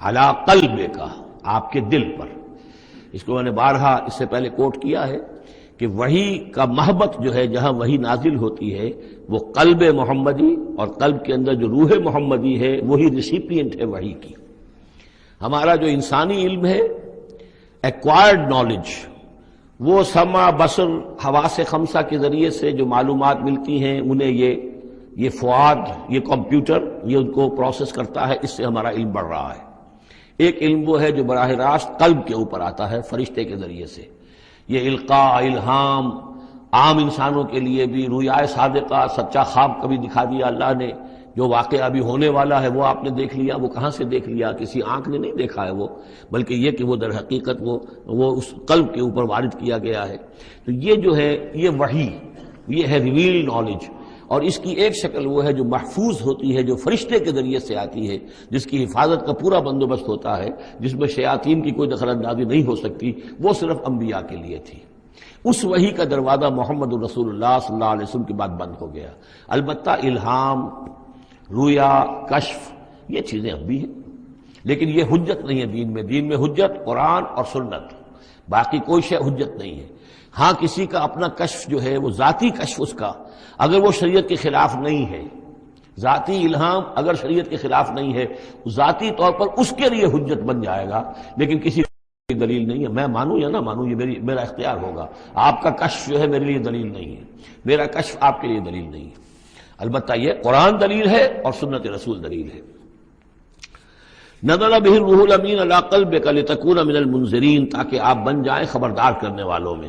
علی قلبک، آپ کے دل پر۔ اس کو میں نے بارہا اس سے پہلے کوٹ کیا ہے کہ وحی کا محبت جو ہے جہاں وحی نازل ہوتی ہے وہ قلب محمدی، اور قلب کے اندر جو روح محمدی ہے وہی ریسیپینٹ ہے وحی کی۔ ہمارا جو انسانی علم ہے، ایکوائرڈ نالج، وہ سمع بصر حواس خمسہ کے ذریعے سے جو معلومات ملتی ہیں انہیں یہ فؤاد، یہ کمپیوٹر، یہ ان کو پروسیس کرتا ہے، اس سے ہمارا علم بڑھ رہا ہے۔ ایک علم وہ ہے جو براہ راست قلب کے اوپر آتا ہے فرشتے کے ذریعے سے، یہ القاء، الہام، عام انسانوں کے لیے بھی رویا صادقہ، سچا خواب کبھی دکھا دیا اللہ نے، جو واقعہ ابھی ہونے والا ہے وہ آپ نے دیکھ لیا۔ وہ کہاں سے دیکھ لیا؟ کسی آنکھ نے نہیں دیکھا ہے وہ، بلکہ یہ کہ وہ در حقیقت وہ اس قلب کے اوپر وارد کیا گیا ہے۔ تو یہ جو ہے یہ وحی، یہ ہے ریویل نالج، اور اس کی ایک شکل وہ ہے جو محفوظ ہوتی ہے، جو فرشتے کے ذریعے سے آتی ہے، جس کی حفاظت کا پورا بندوبست ہوتا ہے، جس میں شیاطین کی کوئی دخل اندازی نہیں ہو سکتی، وہ صرف انبیاء کے لیے تھی۔ اس وحی کا دروازہ محمد رسول اللہ صلی اللہ علیہ وسلم کے بعد بند ہو گیا۔ البتہ الہام، رویا، کشف، یہ چیزیں اب بھی ہیں، لیکن یہ حجت نہیں ہے دین میں۔ دین میں حجت قرآن اور سنت، باقی کوئی شے حجت نہیں ہے۔ ہاں کسی کا اپنا کشف جو ہے وہ ذاتی کشف، اس کا اگر وہ شریعت کے خلاف نہیں ہے، ذاتی الہام اگر شریعت کے خلاف نہیں ہے، ذاتی طور پر اس کے لیے حجت بن جائے گا، لیکن کسی کی دلیل نہیں ہے۔ میں مانوں یا نہ مانوں یہ میرا اختیار ہوگا۔ آپ کا کشف جو ہے میرے لیے دلیل نہیں ہے، میرا کشف آپ کے لیے دلیل نہیں ہے۔ البتہ یہ قرآن دلیل ہے اور سنت رسول دلیل ہے۔ نزل بہ الروح الامین علی قلبک لتکون من المنذرین، تاکہ آپ بن جائیں خبردار کرنے والوں میں۔